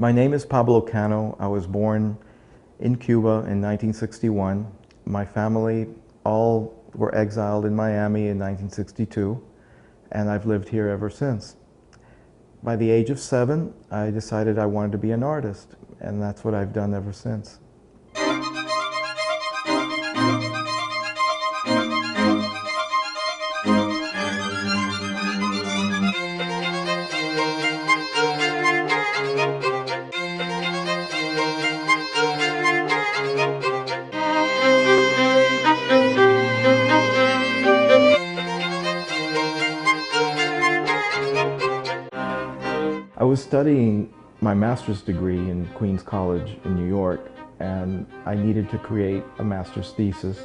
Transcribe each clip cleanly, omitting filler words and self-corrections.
My name is Pablo Cano. I was born in Cuba in 1961. My family all were exiled in Miami in 1962, and I've lived here ever since. By the age of 7, I decided I wanted to be an artist, and that's what I've done ever since. I was studying my master's degree in Queens College in New York, and I needed to create a master's thesis,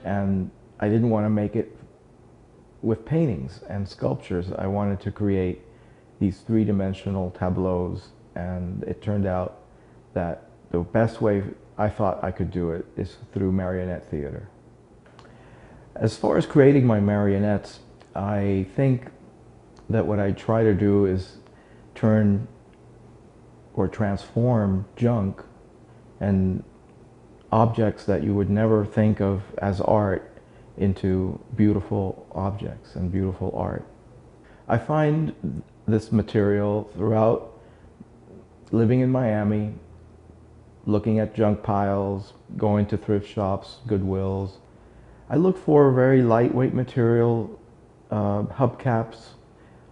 and I didn't want to make it with paintings and sculptures. I wanted to create these three-dimensional tableaus, and it turned out that the best way I thought I could do it is through marionette theater. As far as creating my marionettes, I think that what I try to do is turn or transform junk and objects that you would never think of as art into beautiful objects and beautiful art. I find this material throughout living in Miami, looking at junk piles, going to thrift shops, Goodwills. I look for very lightweight material. Hubcaps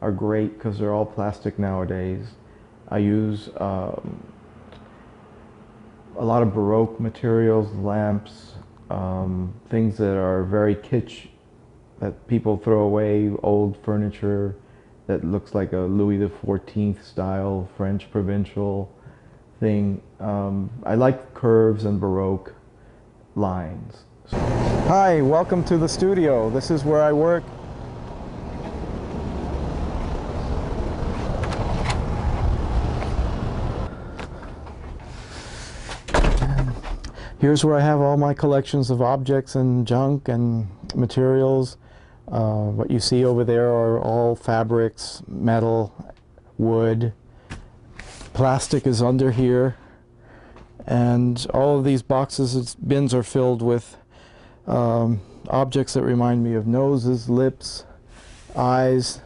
are great because they're all plastic nowadays. I use a lot of Baroque materials, lamps, things that are very kitsch, that people throw away, old furniture that looks like a Louis XIV style French provincial thing. I like curves and Baroque lines. Hi, welcome to the studio. This is where I work. Here's where I have all my collections of objects and junk and materials. What you see over there are all fabrics, metal, wood. Plastic is under here. And all of these boxes and bins are filled with objects that remind me of noses, lips, eyes.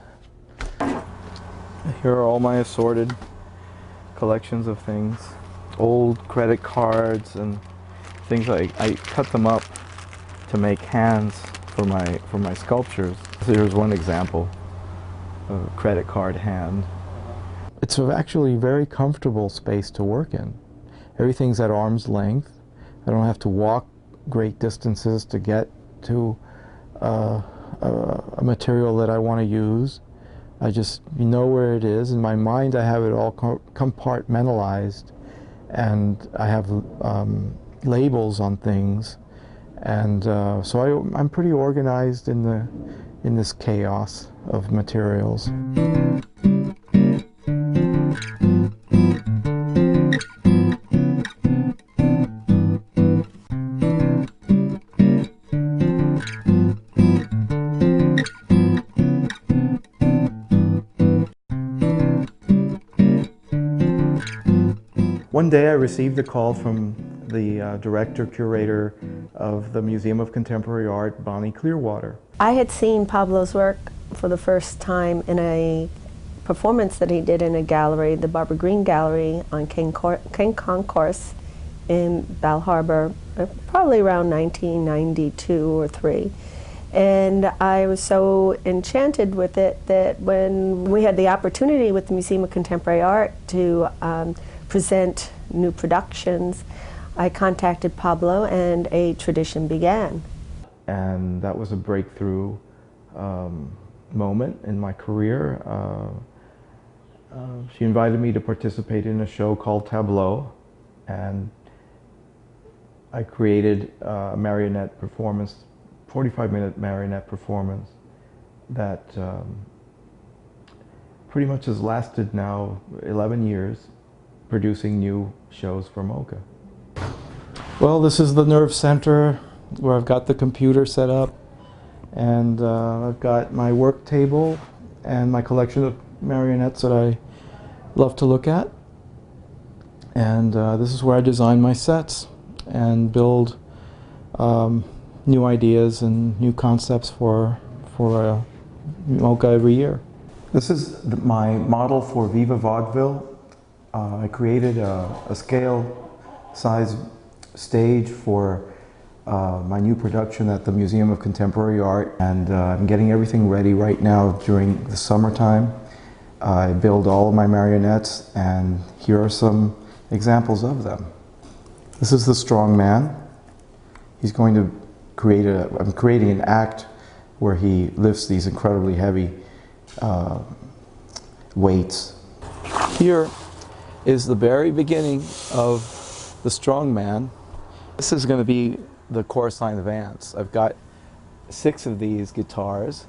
Here are all my assorted collections of things. Old credit cards and things. I cut them up to make hands for my sculptures. So here's one example of a credit card hand. It's actually a very comfortable space to work in. Everything's at arm's length. I don't have to walk great distances to get to a material that I want to use. I just know where it is. In my mind I have it all compartmentalized, and I have labels on things, and so I'm pretty organized in this chaos of materials. One day I received a call from the director, curator of the Museum of Contemporary Art, Bonnie Clearwater. I had seen Pablo's work for the first time in a performance that he did in a gallery, the Barbara Green Gallery on King Concourse in Bal Harbour, probably around 1992 or 3. And I was so enchanted with it that when we had the opportunity with the Museum of Contemporary Art to present new productions, I contacted Pablo and a tradition began. And that was a breakthrough moment in my career. She invited me to participate in a show called Tableau, and I created a marionette performance, 45-minute marionette performance that pretty much has lasted now 11 years, producing new shows for MOCA. Well, this is the nerve center where I've got the computer set up, and I've got my work table and my collection of marionettes that I love to look at. And this is where I design my sets and build new ideas and new concepts for MOCA every year. This is my model for Viva Vaudeville. I created a scale-size stage for my new production at the Museum of Contemporary Art, and I'm getting everything ready right now during the summertime. I build all of my marionettes, and here are some examples of them. This is the strong man. He's going to create I'm creating an act where he lifts these incredibly heavy weights. Here is the very beginning of the strong man. This is going to be the chorus line of ants. I've got 6 of these guitars,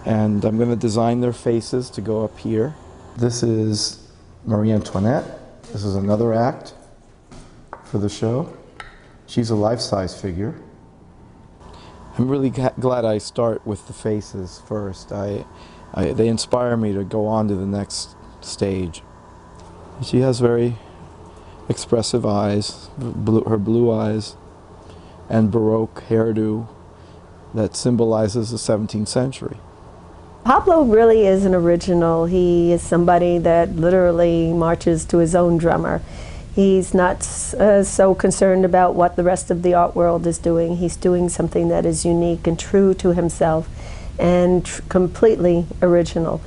and I'm going to design their faces to go up here. This is Marie Antoinette. This is another act for the show. She's a life-size figure. I'm really glad I start with the faces first. They inspire me to go on to the next stage. She has very expressive eyes, her blue eyes, and Baroque hairdo that symbolizes the 17th century. Pablo really is an original. He is somebody that literally marches to his own drummer. He's not so concerned about what the rest of the art world is doing. He's doing something that is unique and true to himself and completely original.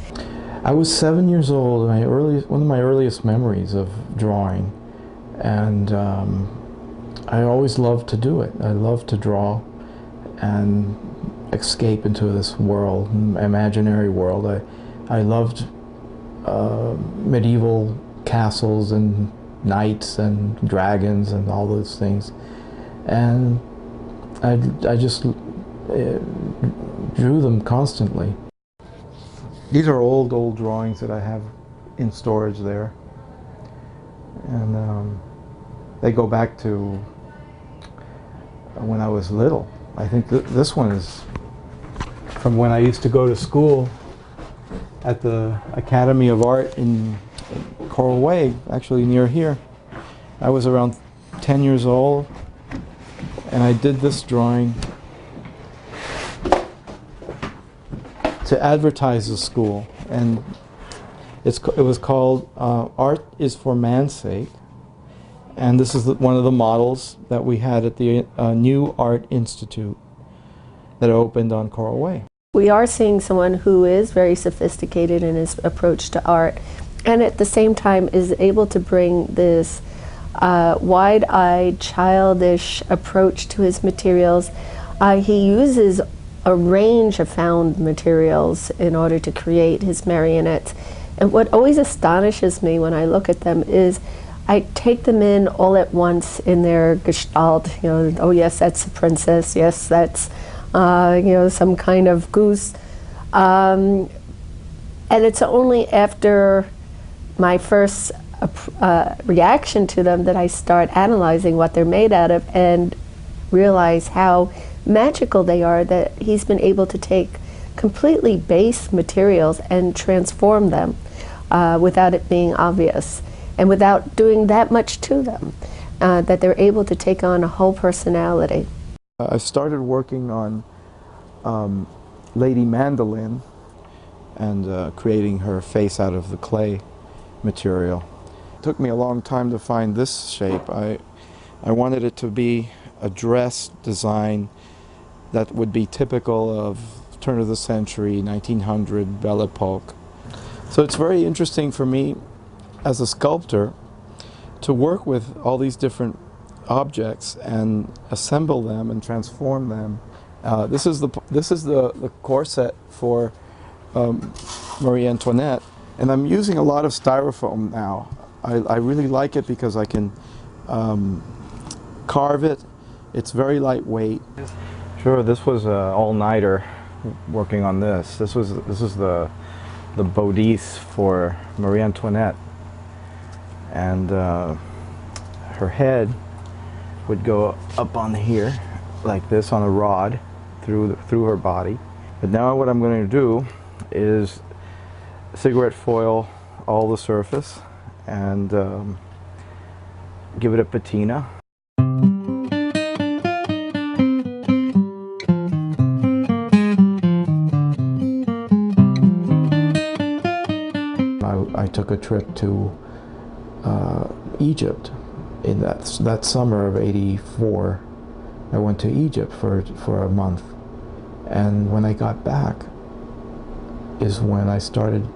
I was 7 years old, one of my earliest memories of drawing, and I always loved to do it. I loved to draw and escape into this world, imaginary world. I loved medieval castles and knights and dragons and all those things, and I just drew them constantly. These are old drawings that I have in storage there, and they go back to when I was little. I think this one is from when I used to go to school at the Academy of Art in Coral Way, actually near here. I was around 10 years old, and I did this drawing to advertise the school, and it was called Art is for Man's Sake, and this is one of the models that we had at the New Art Institute that opened on Coral Way. We are seeing someone who is very sophisticated in his approach to art, and at the same time is able to bring this wide-eyed, childish approach to his materials. He uses a range of found materials in order to create his marionettes. And what always astonishes me when I look at them is I take them in all at once in their gestalt. You know, oh yes, that's a princess. Yes, that's you know, some kind of goose. And it's only after my first reaction to them that I start analyzing what they're made out of and realize how magical they are, that he's been able to take completely base materials and transform them without it being obvious and without doing that much to them, that they're able to take on a whole personality. I started working on Lady Mandolin and creating her face out of the clay material. It took me a long time to find this shape. I wanted it to be a dress design that would be typical of turn of the century, 1900, Belle Epoque. So it's very interesting for me as a sculptor to work with all these different objects and assemble them and transform them. This is the corset for Marie Antoinette, and I'm using a lot of styrofoam now. I really like it because I can carve it. It's very lightweight. Sure, this was an all-nighter working on this. This is the bodice for Marie Antoinette, and her head would go up on here like this on a rod through her body. But now what I'm going to do is cigarette foil all the surface and give it a patina. I took a trip to Egypt in that summer of '84. I went to Egypt for a month, and when I got back is when I started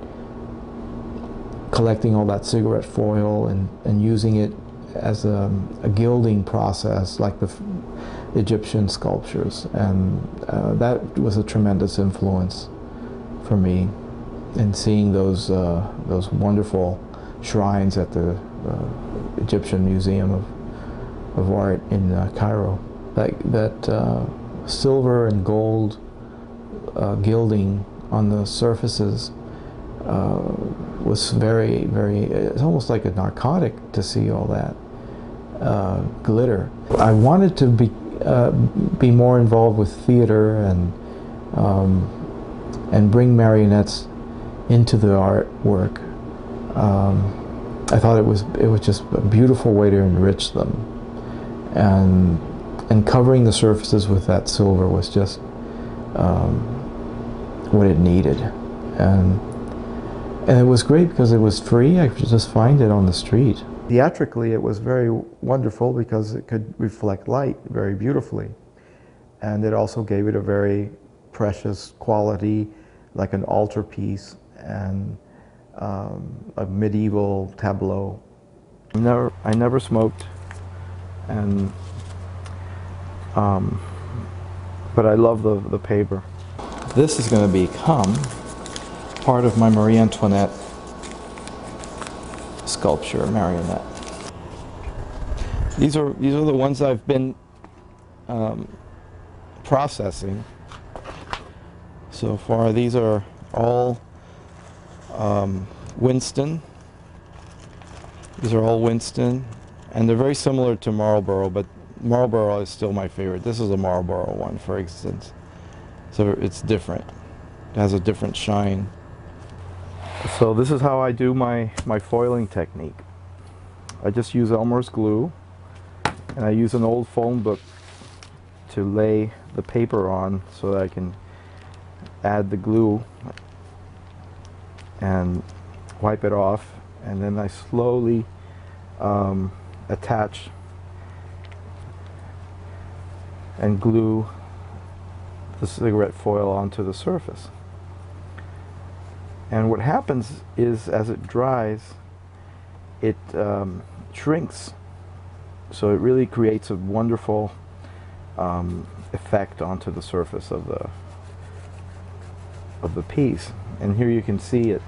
collecting all that cigarette foil and using it as a gilding process like the Egyptian sculptures, and that was a tremendous influence for me in seeing those wonderful shrines at the Egyptian Museum of Art in Cairo. That silver and gold gilding on the surfaces was very, it's almost like a narcotic to see all that glitter. I wanted to be more involved with theater and bring marionettes into the artwork. I thought it was just a beautiful way to enrich them, and covering the surfaces with that silver was just what it needed, and it was great because it was free. I could just find it on the street. Theatrically, it was very wonderful because it could reflect light very beautifully, and it also gave it a very precious quality, like an altarpiece and a medieval tableau. I never smoked, and but I love the paper. This is going to become part of my Marie Antoinette sculpture marionette. These are the ones I've been processing so far. These are all Winston. These are all Winston, and they're very similar to Marlborough, but Marlborough is still my favorite. This is a Marlborough one, for instance. So it's different. It has a different shine. So this is how I do my foiling technique. I just use Elmer's glue, and I use an old phone book to lay the paper on so that I can add the glue and wipe it off, and then I slowly attach and glue the cigarette foil onto the surface. And what happens is, as it dries, it shrinks, so it really creates a wonderful effect onto the surface of the piece. And here you can see it.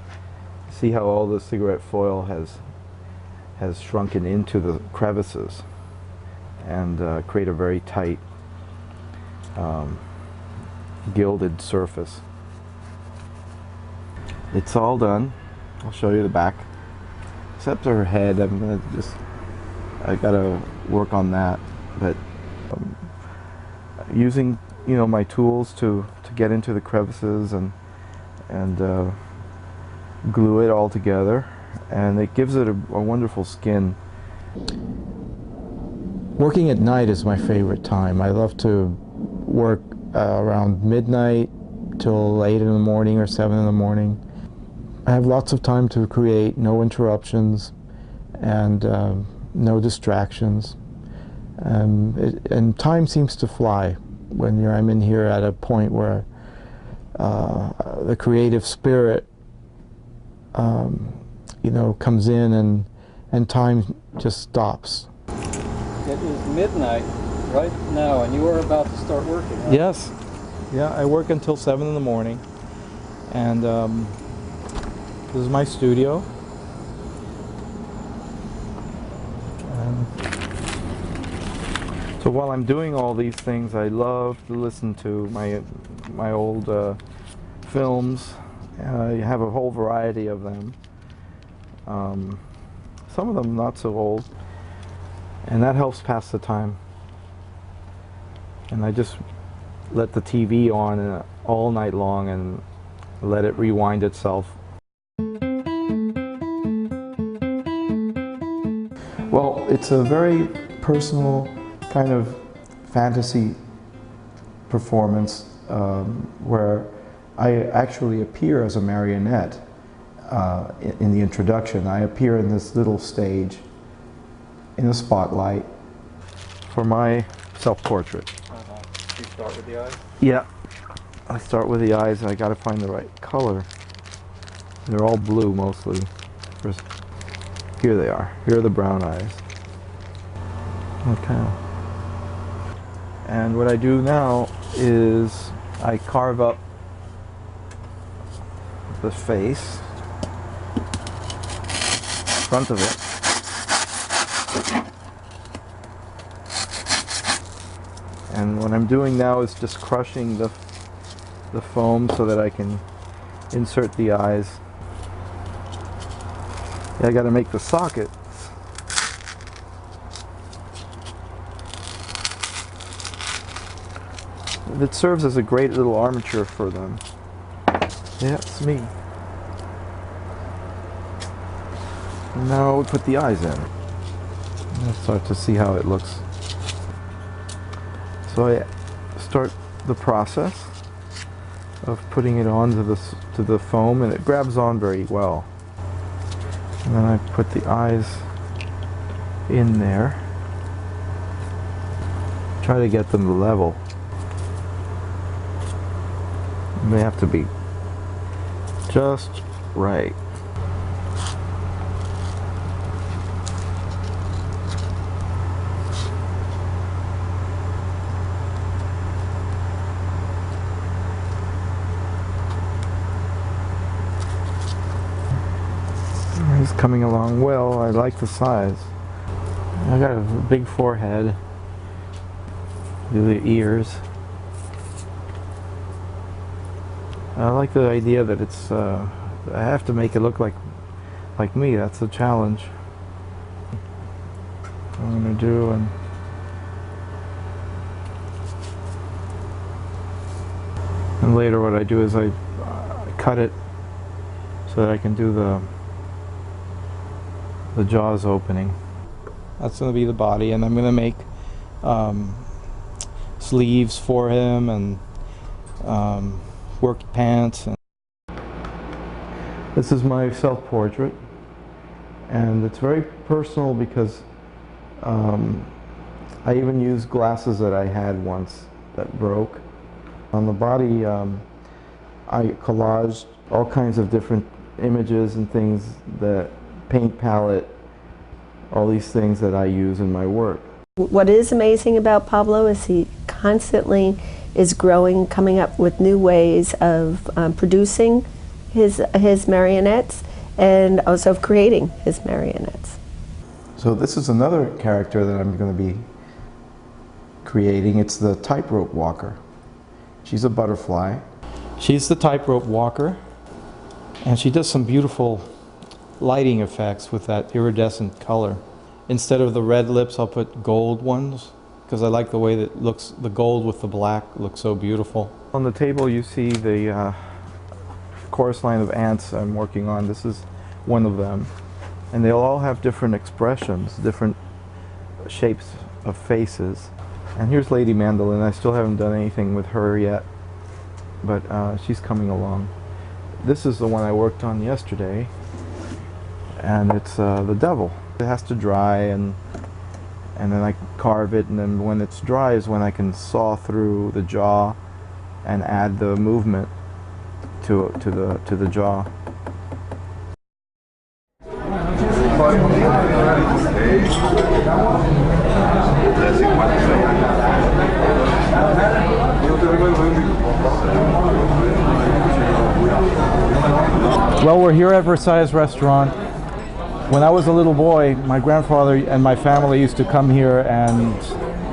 See how all the cigarette foil has shrunken into the crevices and create a very tight gilded surface. It's all done. I'll show you the back. Except her head, I gotta work on that. But using, my tools to get into the crevices and glue it all together, and it gives it a wonderful skin. Working at night is my favorite time. I love to work around midnight till 8 in the morning or 7 in the morning. I have lots of time to create, no interruptions, and no distractions. And time seems to fly when I'm in here at a point where the creative spirit comes in, and time just stops. It is midnight right now, and you are about to start working, right? Yes. Yeah, I work until 7 in the morning, and this is my studio. So while I'm doing all these things, I love to listen to my old films. I have a whole variety of them. Some of them not so old, and that helps pass the time. And I just let the TV on all night long and let it rewind itself. it's a very personal kind of fantasy performance where I actually appear as a marionette in the introduction. I appear in this little stage in the spotlight for my self-portrait. You start with the eyes? Yeah, I start with the eyes and I gotta find the right color. They're all blue mostly. First, here they are. Here are the brown eyes. Okay. And what I do now is I carve up the face, front of it. And what I'm doing now is just crushing the foam so that I can insert the eyes. Yeah, I got to make the sockets. It serves as a great little armature for them. Yeah, it's me. And now we put the eyes in. I'll start to see how it looks. So I start the process of putting it onto the foam, and it grabs on very well. And then I put the eyes in there. Try to get them level. They have to be just right. It's coming along well. I like the size. I got a big forehead. Do the ears. I like the idea that it's, I have to make it look like me. That's the challenge. What I'm going to do, and later what I do is I cut it so that I can do the jaws opening. That's going to be the body, and I'm going to make sleeves for him and work pants. And this is my self-portrait, and it's very personal because I even used glasses that I had once that broke. On the body, I collaged all kinds of different images and things, that paint palette, all these things that I use in my work. What is amazing about Pablo is he constantly is growing, coming up with new ways of producing his marionettes and also of creating his marionettes. So this is another character that I'm going to be creating. It's the tightrope walker. She's a butterfly. She's the tightrope walker, and she does some beautiful lighting effects with that iridescent color. Instead of the red lips, I'll put gold ones, because I like the way that it looks. The gold with the black looks so beautiful. On the table you see the chorus line of ants I'm working on. This is one of them. And they'll all have different expressions, different shapes of faces. And here's Lady Mandolin. I still haven't done anything with her yet, but she's coming along. This is the one I worked on yesterday, and it's the devil. It has to dry, and then I carve it, and then when it's dry is when I can saw through the jaw and add the movement to the jaw. Well, we're here at Versailles Restaurant. When I was a little boy, my grandfather and my family used to come here, and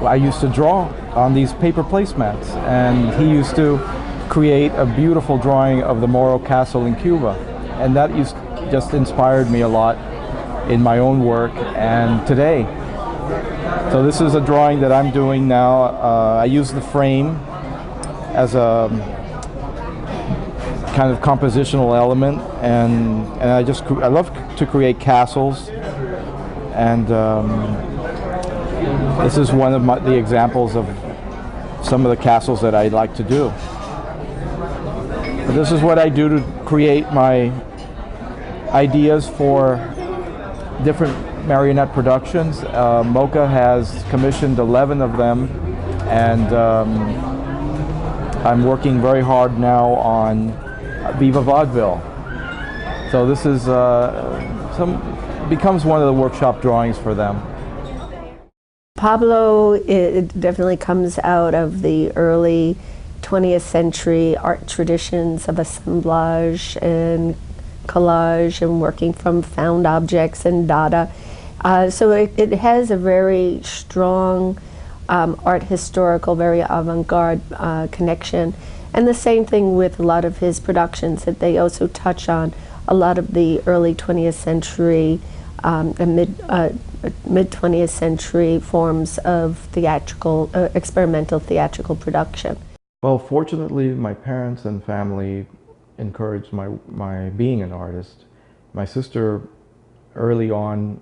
I used to draw on these paper placemats, and he used to create a beautiful drawing of the Moro Castle in Cuba, and that just inspired me a lot in my own work and today. So this is a drawing that I'm doing now. I use the frame as a kind of compositional element, and I love to create castles And this is one of the examples of some of the castles that I like to do. But this is what I do to create my ideas for different marionette productions. MOCA has commissioned 11 of them, and I'm working very hard now on Viva Vaudeville. So this is becomes one of the workshop drawings for them. Pablo, it definitely comes out of the early 20th century art traditions of assemblage and collage and working from found objects and Dada. So it has a very strong art historical, very avant-garde connection. And the same thing with a lot of his productions, that they also touch on a lot of the early 20th century and mid 20th century forms of theatrical, experimental theatrical production. Well, fortunately, my parents and family encouraged my being an artist. My sister early on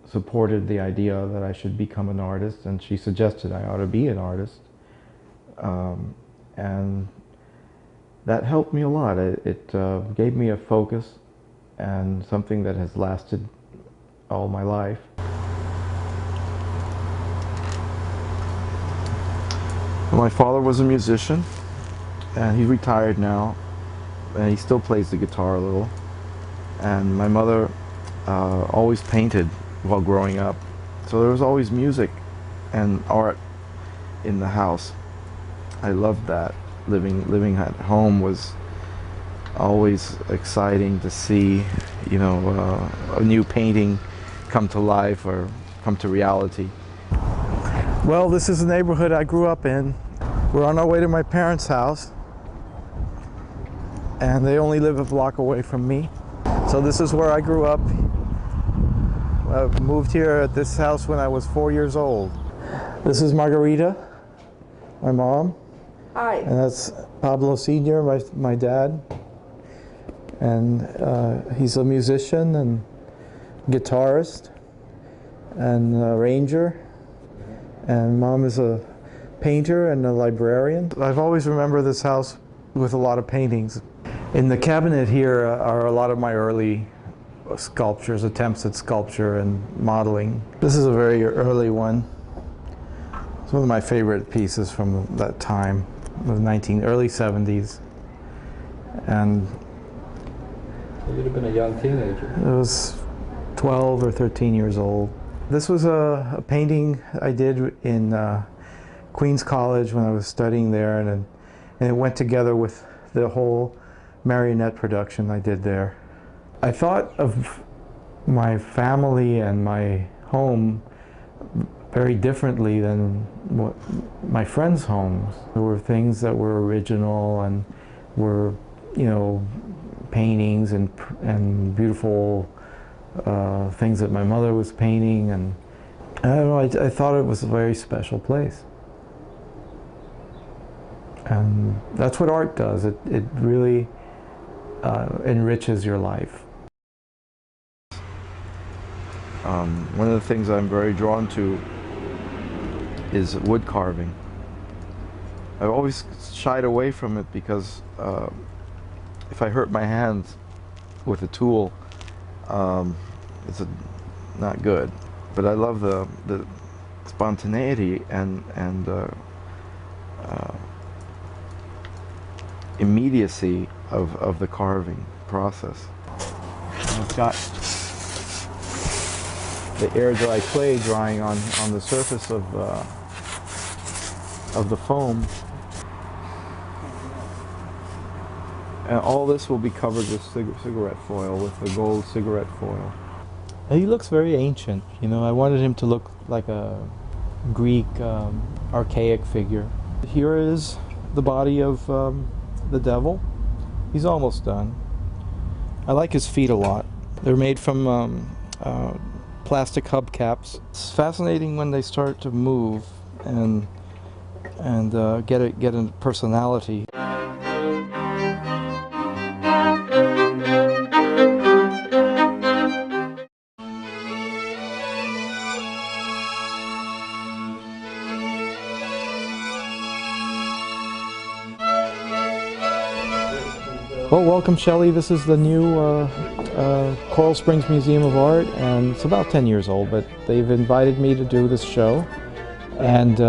supported the idea that I should become an artist, and she suggested I ought to be an artist. And that helped me a lot. It gave me a focus and something that has lasted all my life. My father was a musician, and he's retired now, and he still plays the guitar a little. And my mother always painted while growing up, so there was always music and art in the house. I loved that. Living at home was always exciting to see, you know, a new painting come to life or come to reality. Well, this is the neighborhood I grew up in. We're on our way to my parents' house, and they only live a block away from me. So this is where I grew up. I moved here at this house when I was 4 years old. This is Margarita, my mom. Hi. And that's Pablo Sr., my dad. And he's a musician and guitarist and arranger. And Mom is a painter and a librarian. I've always remembered this house with a lot of paintings. In the cabinet here are a lot of my early sculptures, attempts at sculpture and modeling. This is a very early one. It's one of my favorite pieces from that time, the early 70s. And You'd have been a young teenager. I was 12 or 13 years old. This was a painting I did in Queens College when I was studying there, and it went together with the whole marionette production I did there. I thought of my family and my home very differently than what my friends' homes. There were things that were original and were, you know, paintings and beautiful things that my mother was painting, and I don't know, I thought it was a very special place. And that's what art does. It really enriches your life. One of the things I'm very drawn to is wood carving. I've always shied away from it because if I hurt my hands with a tool, it's not good. But I love the spontaneity and immediacy of the carving process. I've got the air dry clay drying on the surface of the foam. And all this will be covered with cigarette foil, with the gold cigarette foil. And he looks very ancient, you know. I wanted him to look like a Greek, archaic figure. Here is the body of the devil. He's almost done. I like his feet a lot. They're made from plastic hubcaps. It's fascinating when they start to move and get a personality. Well, welcome, Shelley. This is the new Coral Springs Museum of Art, and it's about 10 years old, but they've invited me to do this show. And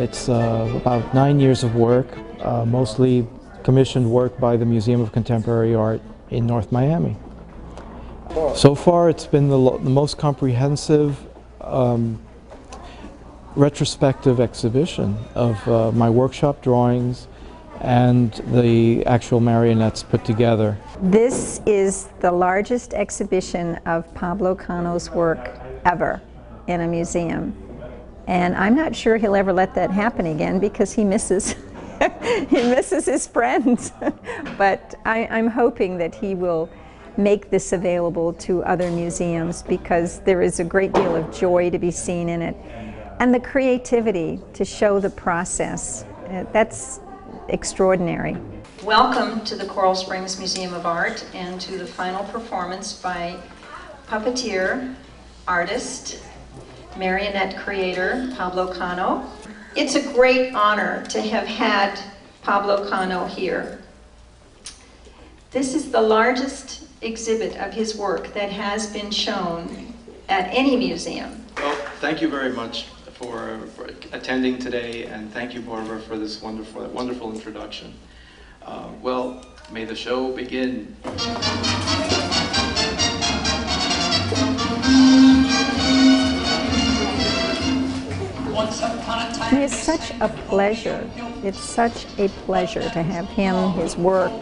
it's about 9 years of work, mostly commissioned work by the Museum of Contemporary Art in North Miami. So far, it's been the most comprehensive retrospective exhibition of my workshop drawings and the actual marionettes put together. This is the largest exhibition of Pablo Cano's work ever in a museum. And I'm not sure he'll ever let that happen again because he misses he misses his friends. But I'm hoping that he will make this available to other museums because there is a great deal of joy to be seen in it. And the creativity to show the process, that's extraordinary. Welcome to the Coral Springs Museum of Art and to the final performance by puppeteer, artist, marionette creator Pablo Cano. It's a great honor to have had Pablo Cano here. This is the largest exhibit of his work that has been shown at any museum. Well, thank you very much for attending today, and thank you, Barbara, for this wonderful introduction. Well, may the show begin. It is such a pleasure. It's such a pleasure to have him, his work.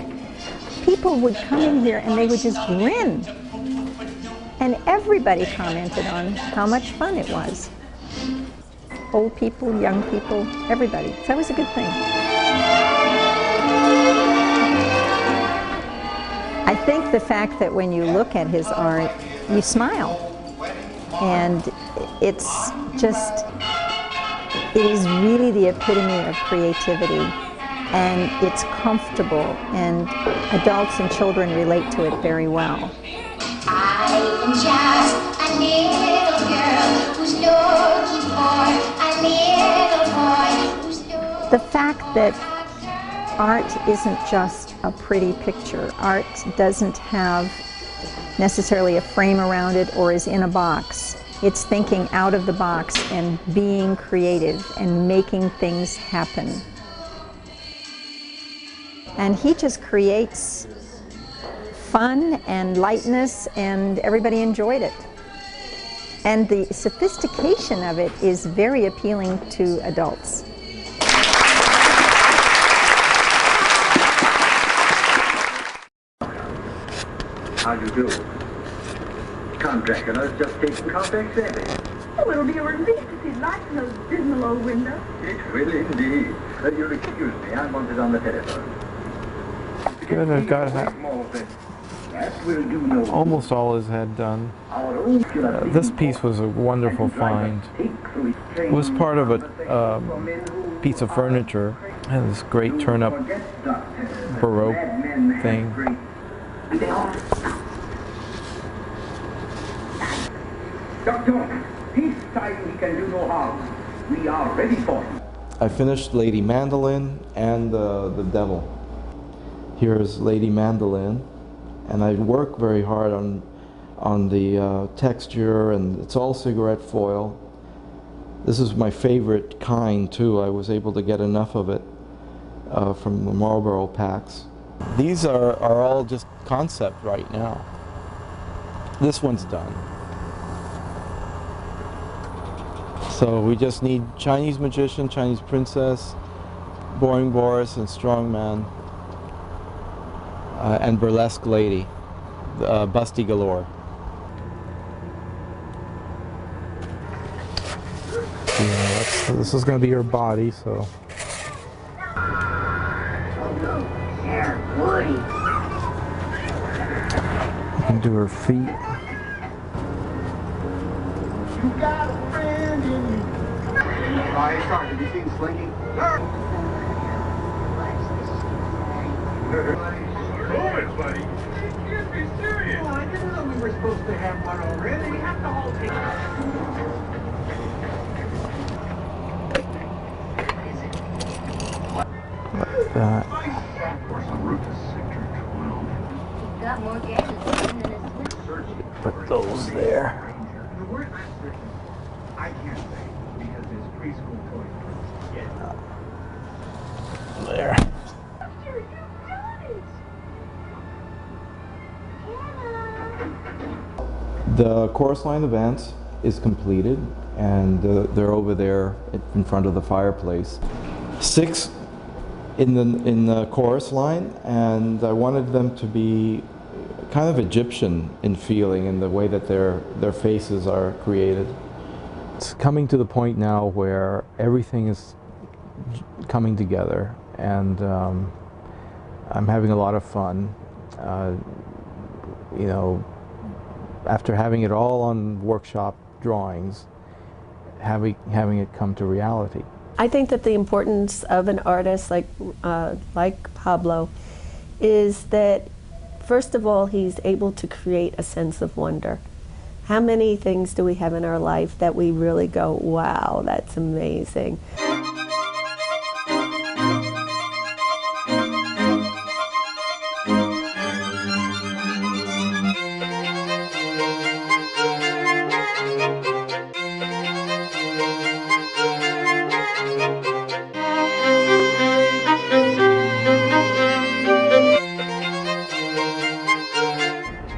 People would come in here and they would just grin. And everybody commented on how much fun it was. Old people, young people, everybody. So that was a good thing. I think the fact that when you look at his art, you smile. And it's just, it is really the epitome of creativity. And it's comfortable, and adults and children relate to it very well. I am just a little girl who's looking for a little boy who's looking. The fact that art isn't just a pretty picture. Art doesn't have necessarily a frame around it or is in a box. It's thinking out of the box and being creative and making things happen. And he just creates fun and lightness, and everybody enjoyed it. And the sophistication of it is very appealing to adults. How do you do? Contracting us just taking complex service. Oh, it'll be a relief to see lights in those dismal old windows. It will indeed. You'll excuse me, I wanted on the telephone. Good, I've got almost all his head done. This piece was a wonderful find. It was part of a piece of furniture. It had this great turn-up Baroque thing. Doctor, this time he can do no harm. We are ready for him. I finished Lady Mandolin and the Devil. Here's Lady Mandolin, and I work very hard on the texture, and it's all cigarette foil. This is my favorite kind too. I was able to get enough of it from the Marlboro packs. These are all just concept right now. This one's done. So we just need Chinese magician, Chinese princess, boring Boris, and strongman. And burlesque lady, busty galore. Yeah, this is going to be her body, so. You can do her feet. You got a friend in me. Hey, Sergeant, have you seen Slinky? Move it, buddy. You can't be serious. Well, I didn't know we were supposed to have one already. We have to all take it. Like that. Got more gadgets than his Put those there. The word last Christmas, I can't say because his preschool toys. Yeah. There. The chorus line advance is completed, and they're over there in front of the fireplace. 6 in the chorus line, and I wanted them to be kind of Egyptian in feeling in the way that their faces are created. It's coming to the point now where everything is coming together, and I'm having a lot of fun. You know, after having it all on workshop drawings, having it come to reality. I think that the importance of an artist like Pablo is that, first of all, he's able to create a sense of wonder. How many things do we have in our life that we really go, wow, that's amazing?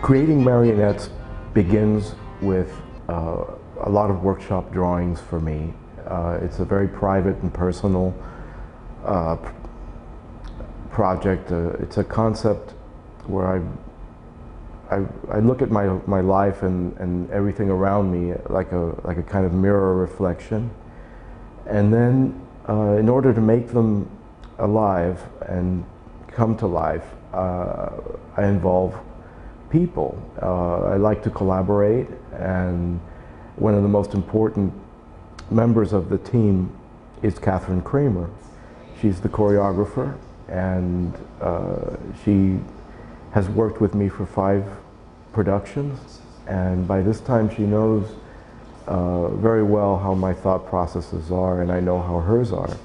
Creating marionettes begins with a lot of workshop drawings for me. It's a very private and personal project. It's a concept where I look at my life and everything around me like a kind of mirror reflection. And then in order to make them alive and come to life, I involve people. I like to collaborate, and one of the most important members of the team is Catherine Kramer. She's the choreographer, and she has worked with me for 5 productions, and by this time she knows very well how my thought processes are, and I know how hers are.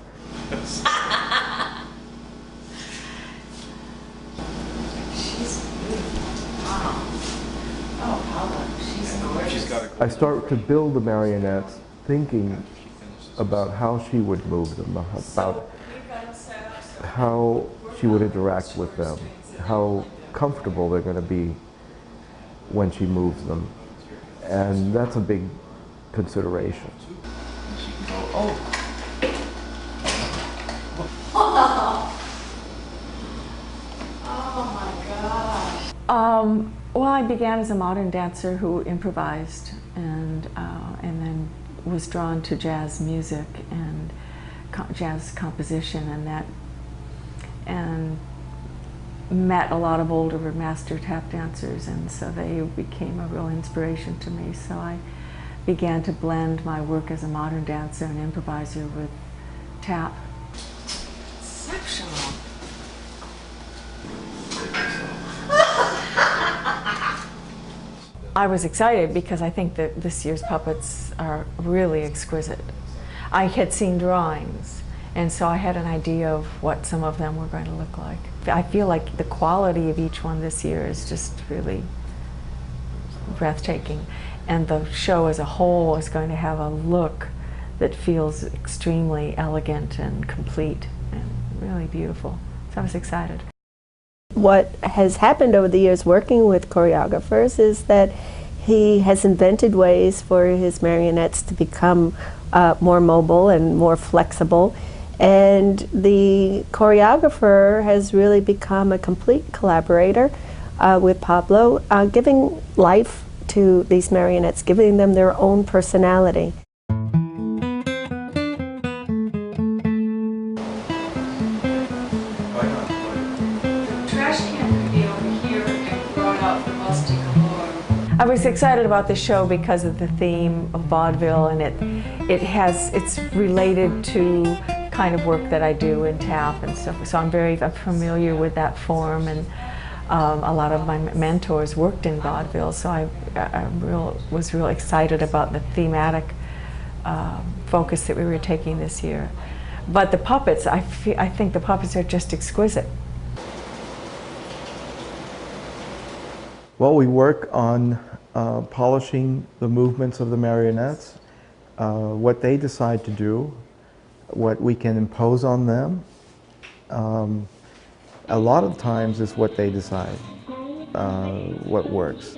I start to build the marionettes thinking about how she would move them, about how she would interact with them, how comfortable they're going to be when she moves them. And that's a big consideration. Well, I began as a modern dancer who improvised and then was drawn to jazz music and jazz composition and met a lot of older master tap dancers, and so they became a real inspiration to me. So I began to blend my work as a modern dancer and improviser with tap. Exceptional. I was excited because I think that this year's puppets are really exquisite. I had seen drawings, and so I had an idea of what some of them were going to look like. I feel like the quality of each one this year is just really breathtaking, and the show as a whole is going to have a look that feels extremely elegant and complete and really beautiful. So I was excited. What has happened over the years working with choreographers is that he has invented ways for his marionettes to become more mobile and more flexible, and the choreographer has really become a complete collaborator with Pablo, giving life to these marionettes, giving them their own personality. I was excited about the show because of the theme of vaudeville, and it's related to kind of work that I do in tap and stuff. So I'm very familiar with that form, and a lot of my mentors worked in vaudeville, so I was real excited about the thematic focus that we were taking this year. But the puppets, I think the puppets are just exquisite. Well, we work on polishing the movements of the marionettes, what they decide to do, what we can impose on them. A lot of times it's what they decide, what works.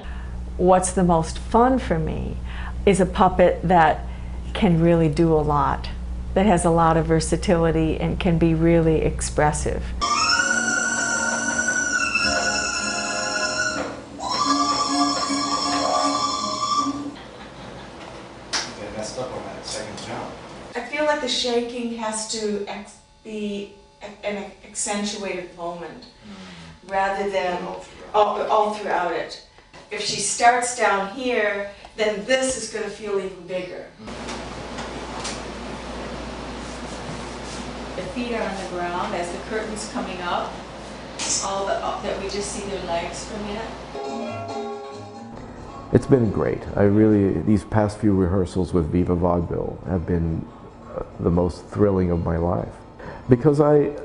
What's the most fun for me is a puppet that can really do a lot, that has a lot of versatility and can be really expressive. I feel like the shaking has to be an accentuated moment rather than all throughout it. If she starts down here, then this is going to feel even bigger. The feet are on the ground as the curtain's coming up, that we just see their legs for a minute. It's been great. These past few rehearsals with Viva Vaudeville have been the most thrilling of my life. Because I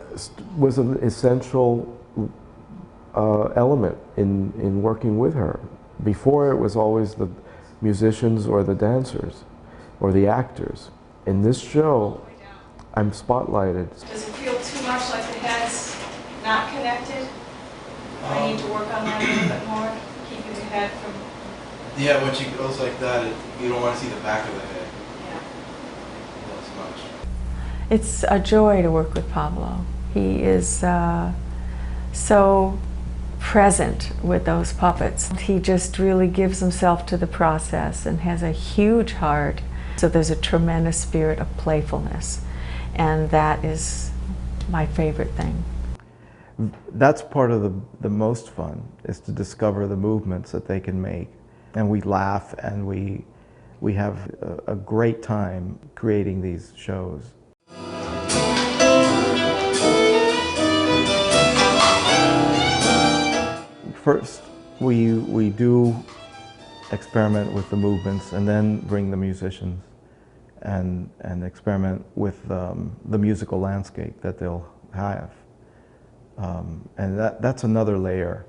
was an essential element in working with her. Before it was always the musicians or the dancers or the actors. In this show, I'm spotlighted. Does it feel too much like the head's not connected? I need to work on that a little bit more, keeping the head from... Yeah, when she goes like that, you don't want to see the back of the head. Yeah. Not as much. It's a joy to work with Pablo. He is so present with those puppets. He just really gives himself to the process and has a huge heart. So there's a tremendous spirit of playfulness, and that is my favorite thing. That's part of the most fun, is to discover the movements that they can make. And we laugh and we have a great time creating these shows. First, we do experiment with the movements and then bring the musicians and experiment with the musical landscape that they'll have. And that's another layer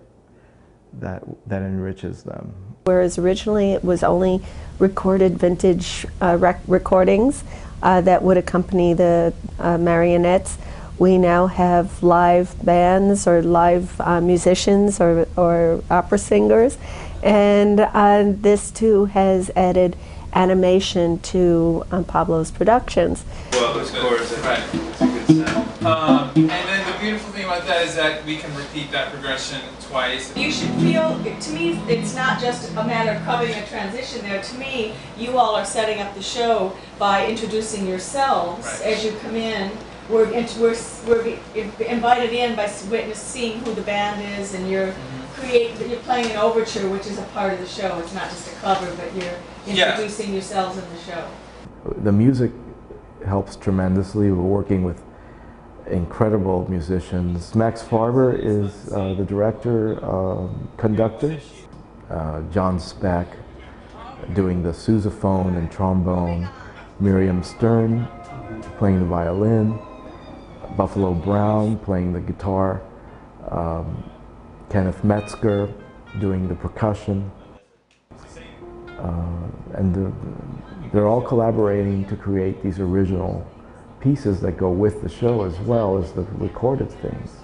that enriches them. Whereas originally it was only recorded vintage recordings that would accompany the marionettes, we now have live bands or live musicians or opera singers, and this too has added animation to Pablo's productions. Well, of course, right. It's a good sound. And then the beautiful thing about that is that we can repeat that progression twice. You should feel, to me, it's not just a matter of covering a transition there. To me, you all are setting up the show by introducing yourselves as you come in. We're invited in by seeing who the band is, and you're playing an overture, which is a part of the show. It's not just a cover, but you're introducing yourselves in the show. The music helps tremendously. We're working with incredible musicians. Max Farber is the director, conductor. John Speck doing the sousaphone and trombone. Miriam Stern playing the violin. Buffalo Brown playing the guitar. Kenneth Metzger doing the percussion. And they're all collaborating to create these original pieces that go with the show as well as the recorded things.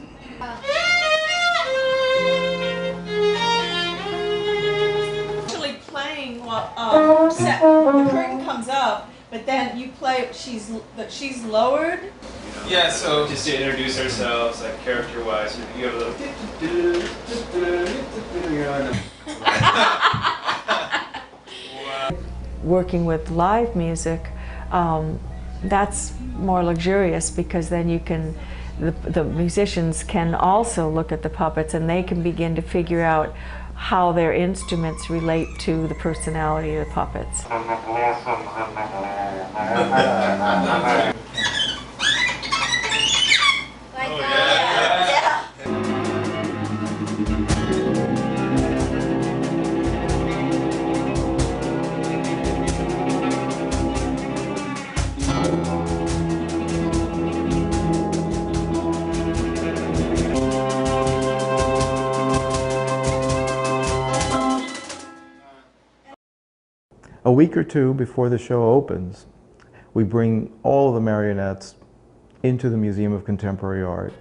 Actually playing while the curtain comes up, but then you play. She's lowered. Yeah. So just to introduce ourselves, like character-wise, you have a little. Working with live music, that's more luxurious, because then you can, the musicians can also look at the puppets and they can begin to figure out how their instruments relate to the personality of the puppets. A week or two before the show opens, we bring all the marionettes into the Museum of Contemporary Art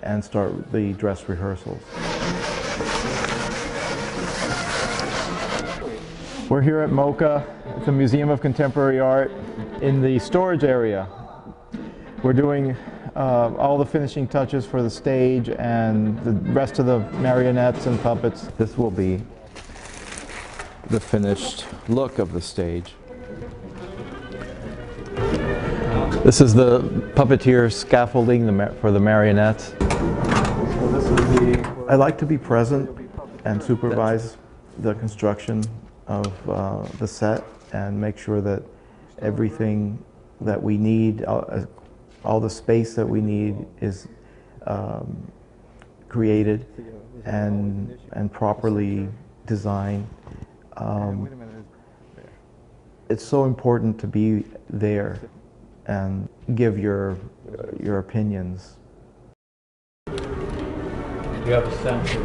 and start the dress rehearsals. We're here at MOCA, at the Museum of Contemporary Art, in the storage area. We're doing all the finishing touches for the stage and the rest of the marionettes and puppets. This will be the finished look of the stage. This is the puppeteer scaffolding for the marionettes. I like to be present and supervise the construction of the set and make sure that everything that we need, all the space that we need is created and properly designed. It's so important to be there and give your opinions. Do you have a sense of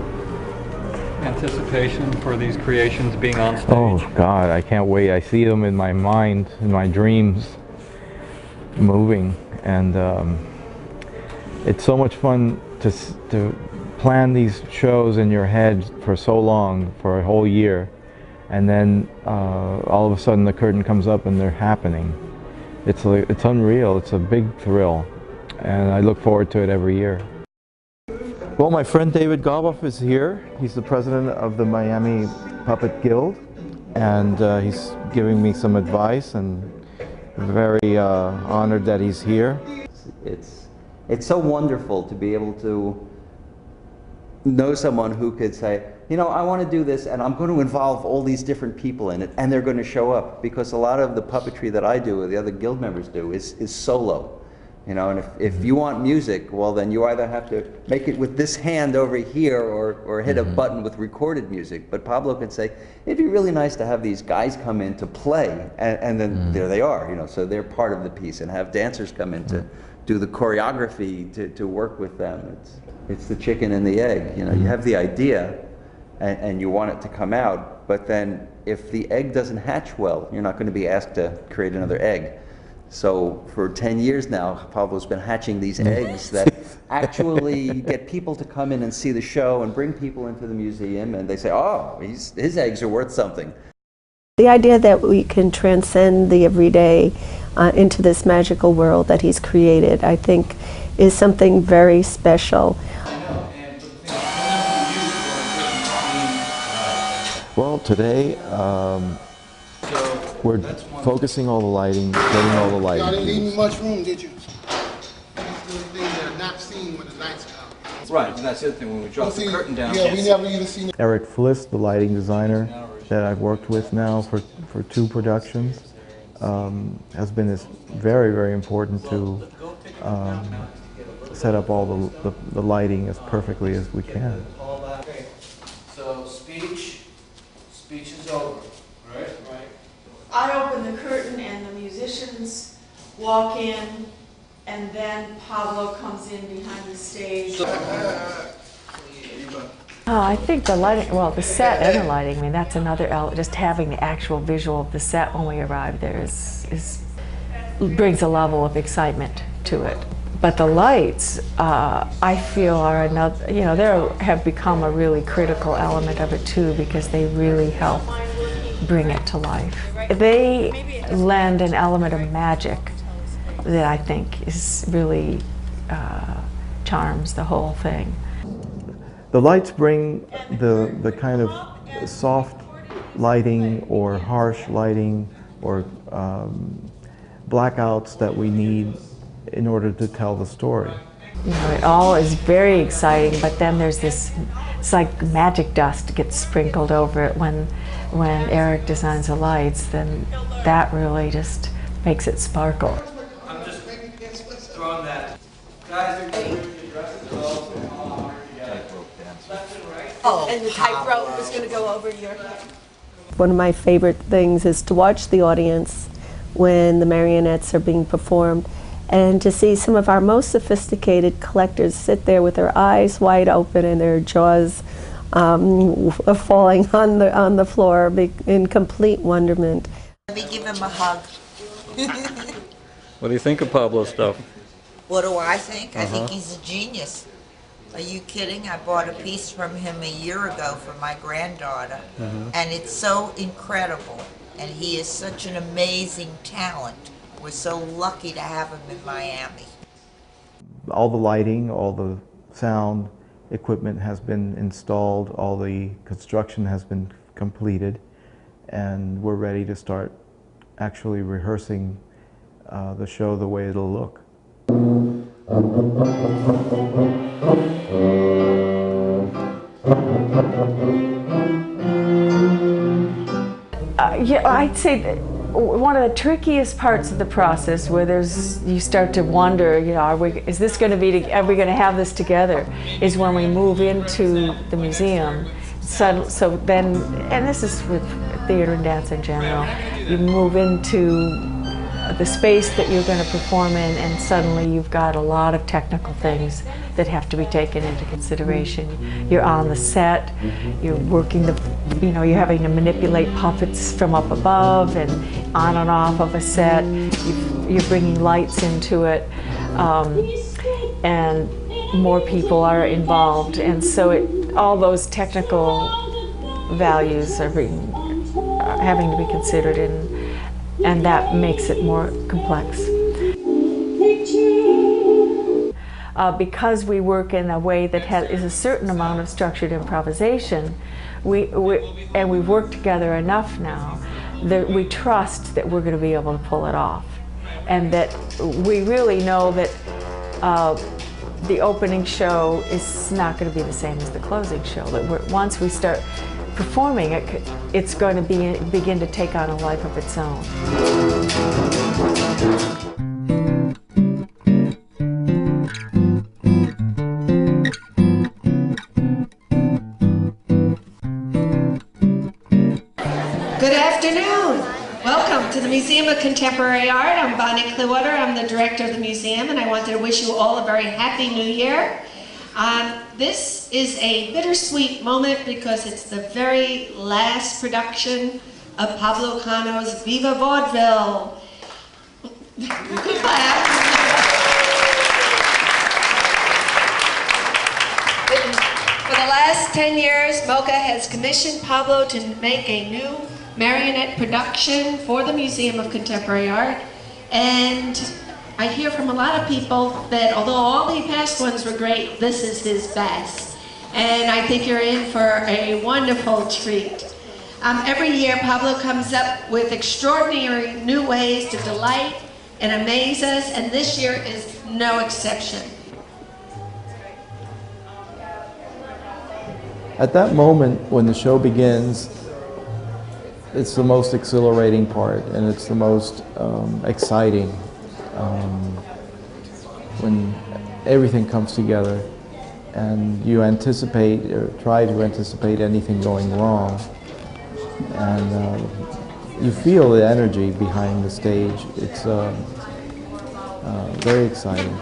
anticipation for these creations being on stage? Oh God, I can't wait. I see them in my mind, in my dreams, moving, and it's so much fun to plan these shows in your head for so long, for a whole year, and then all of a sudden the curtain comes up and they're happening. It's unreal. It's a big thrill, and I look forward to it every year. Well, my friend David Goboff is here. He's the president of the Miami Puppet Guild, and he's giving me some advice, and very honored that he's here. It's so wonderful to be able to know someone who could say, you know, I want to do this and I'm going to involve all these different people in it, and they're going to show up, because a lot of the puppetry that I do or the other guild members do is solo. You know, and if you want music, well then you either have to make it with this hand over here or hit a button with recorded music. But Pablo could say, it'd be really nice to have these guys come in to play, and then there they are, you know, so they're part of the piece, and have dancers come in to do the choreography to work with them. It's the chicken and the egg, you know, you have the idea and you want it to come out, but then if the egg doesn't hatch well, you're not going to be asked to create another egg. So for 10 years now, Pablo's been hatching these eggs that actually get people to come in and see the show and bring people into the museum, and they say, oh, his eggs are worth something. The idea that we can transcend the everyday into this magical world that he's created, I think, is something very special. Well, today we're focusing all the lighting, getting all the lighting. Y'all didn't leave me much room, did you? These little things that are not seen when the lights come. Right, and that's the other thing, when we drop the curtain down. Yeah, we never even seen it. Eric Fliss, the lighting designer that I've worked with now for 2 productions, has been very, very important to set up all the lighting as perfectly as we can. Okay, so speech is over, right? Right. I open the curtain and the musicians walk in, and then Pablo comes in behind the stage. Oh, I think the lighting, well, the set and the lighting, I mean, that's another element. Just having the actual visual of the set when we arrive there brings a level of excitement to it. But the lights, I feel, are another, you know, they have become a really critical element of it too, because they really help bring it to life. They lend an element of magic that I think is really charms the whole thing. The lights bring the kind of soft lighting or harsh lighting or blackouts that we need in order to tell the story. You know, it all is very exciting, but then there's this, it's like magic dust gets sprinkled over it when Eric designs the lights, then that really just makes it sparkle. I'm just throwing that. Guys, they're getting your dresses all together. Left and right. Oh, and the tightrope was going to go over your head. One of my favorite things is to watch the audience when the marionettes are being performed, and to see some of our most sophisticated collectors sit there with their eyes wide open and their jaws falling on the floor in complete wonderment. give him a hug. What do you think of Pablo's stuff? What do I think? I think Uh-huh. he's a genius. Are you kidding? I bought a piece from him a year ago for my granddaughter, and it's so incredible. And he is such an amazing talent. We're so lucky to have him in Miami. All the lighting, all the sound equipment has been installed, all the construction has been completed, and we're ready to start actually rehearsing the show the way it'll look. Yeah, I'd say that one of the trickiest parts of the process, where you start to wonder, you know, are we going to have this together, is when we move into the museum. So then, and this is with theater and dance in general, you move into the space that you're going to perform in, and suddenly you've got a lot of technical things that have to be taken into consideration. You're on the set, you're working you're having to manipulate puppets from up above and on and off of a set. You're bringing lights into it, and more people are involved, and so all those technical values are having to be considered, and that makes it more complex. Because we work in a way that is a certain amount of structured improvisation, we've worked together enough now that we trust that we're going to be able to pull it off, and that we really know that the opening show is not going to be the same as the closing show. That once we start performing it, it's going to begin to take on a life of its own. Good afternoon. Welcome to the Museum of Contemporary Art. I'm Bonnie Clearwater. I'm the director of the museum, and I wanted to wish you all a very happy new year. This is a bittersweet moment because it's the very last production of Pablo Cano's Viva Vaudeville. Good laugh. For the last 10 years, MOCA has commissioned Pablo to make a new marionette production for the Museum of Contemporary Art, and I hear from a lot of people that although all the past ones were great, this is his best. And I think you're in for a wonderful treat. Every year Pablo comes up with extraordinary new ways to delight and amaze us, and this year is no exception. At that moment when the show begins, it's the most exhilarating part, and it's the most exciting. When everything comes together and you anticipate or try to anticipate anything going wrong, and you feel the energy behind the stage. It's very exciting.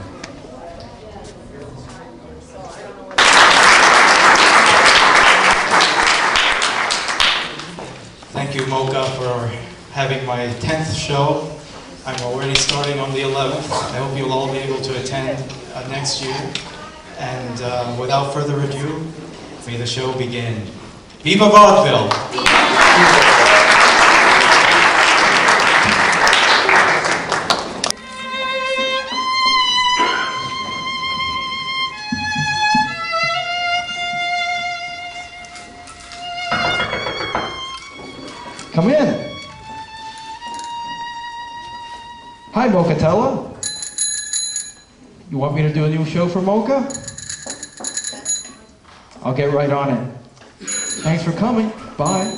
Thank you, MOCA, for having my 10th show. I'm already starting on the 11th. I hope you'll all be able to attend next year. And without further ado, may the show begin. Viva Vaudeville! Come in. Hi, Mocatella. You want me to do a new show for MOCA? I'll get right on it. Thanks for coming. Bye.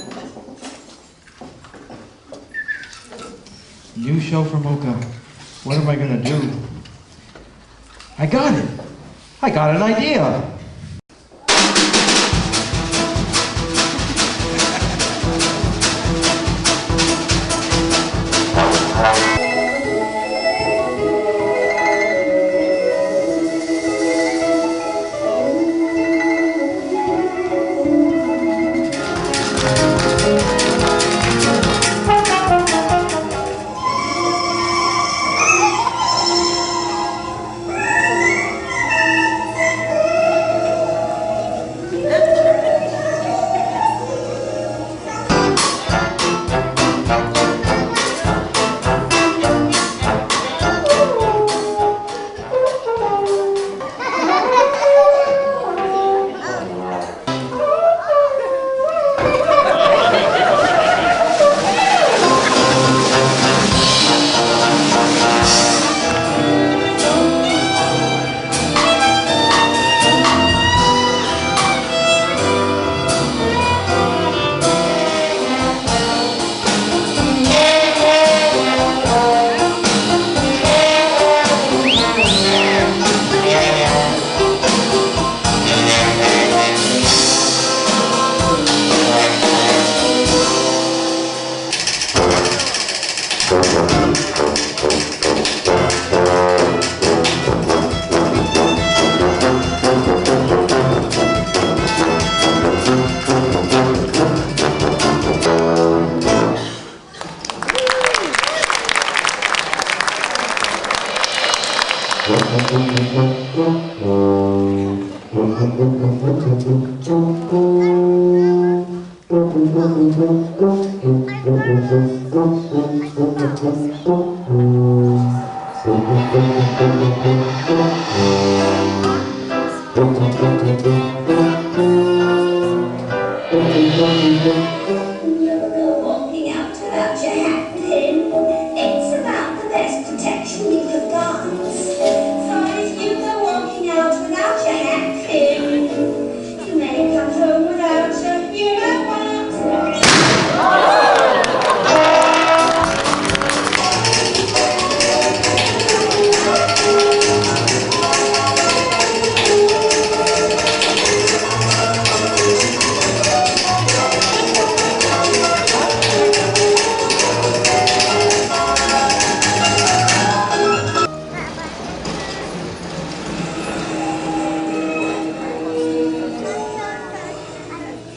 New show for MOCA. What am I gonna do? I got it. I got an idea. Walking out without your hat pin. It's about the best protection you could got. So if you go walking out without your hat pin, you may come home without your, you know what?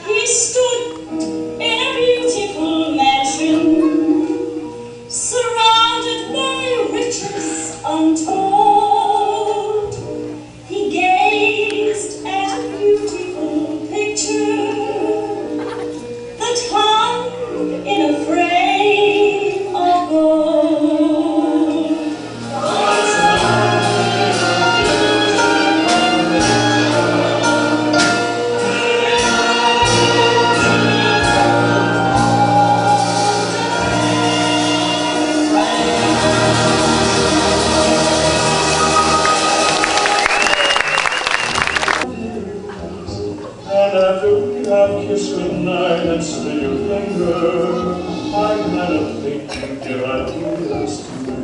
He stood in a beautiful mansion, surrounded by riches untold. He gazed at a beautiful picture that hung in a frame of gold. And after we have kissed goodnight and slid your finger, I cannot think you give ideas to me.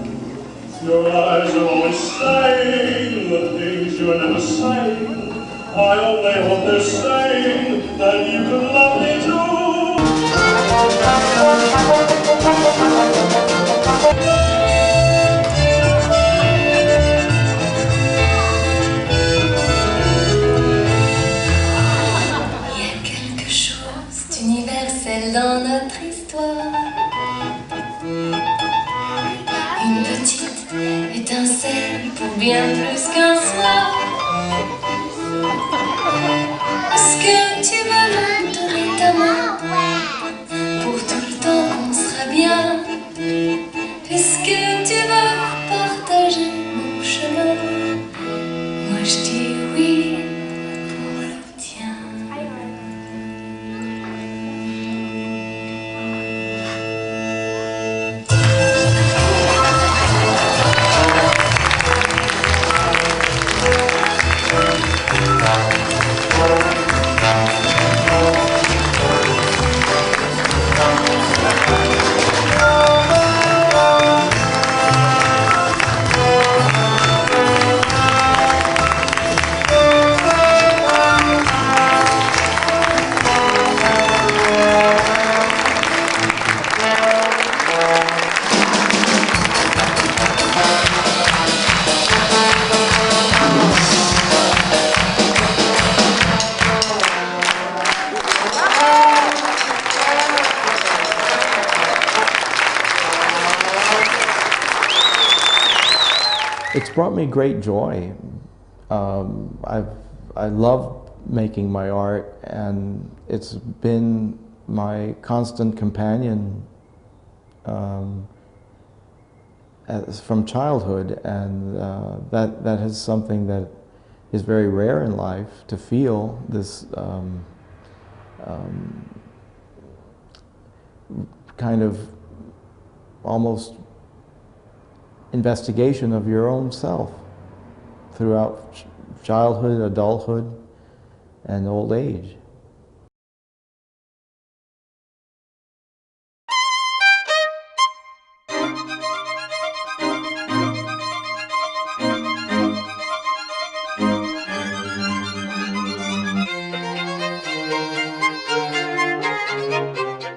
Your eyes are always saying the things you are never saying. I only hope they're saying that you can love me Il y a quelque chose d'universel dans notre histoire. Une petite étincelle pour bien plus qu'un soir. Est-ce que tu veux me donner ta main pour tout le temps qu'on sera bien? Est-ce que tu veux partager mon chemin? Moi je dis oui pour le tien. It's brought me great joy. I love making my art, and it's been my constant companion from childhood, and that is something that is very rare in life, to feel this kind of almost investigation of your own self throughout childhood, adulthood, and old age.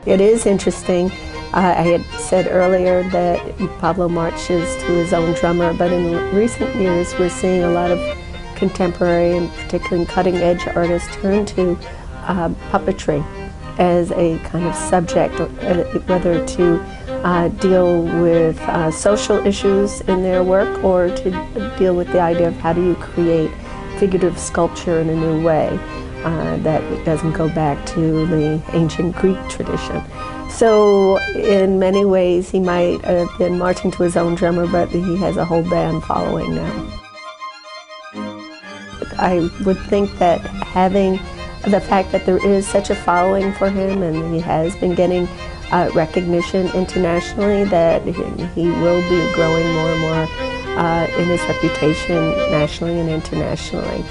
It is interesting. I had said earlier that Pablo marches to his own drummer, but in recent years we're seeing a lot of contemporary and particularly cutting-edge artists turn to puppetry as a kind of subject, whether to deal with social issues in their work or to deal with the idea of how do you create figurative sculpture in a new way. that doesn't go back to the ancient Greek tradition. So in many ways he might have been marching to his own drummer, but he has a whole band following now. I would think that having the fact that there is such a following for him and he has been getting recognition internationally, that he will be growing more and more in his reputation nationally and internationally.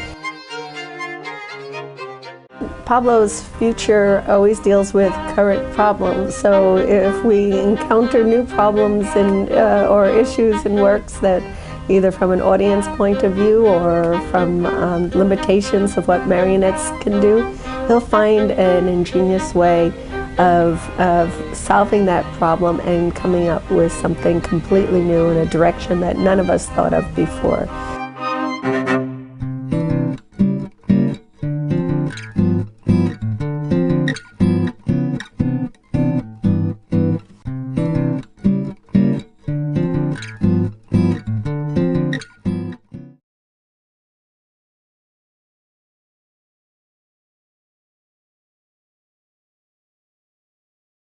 Pablo's future always deals with current problems, so if we encounter new problems or issues in works that either from an audience point of view or from limitations of what marionettes can do, he'll find an ingenious way of solving that problem and coming up with something completely new in a direction that none of us thought of before.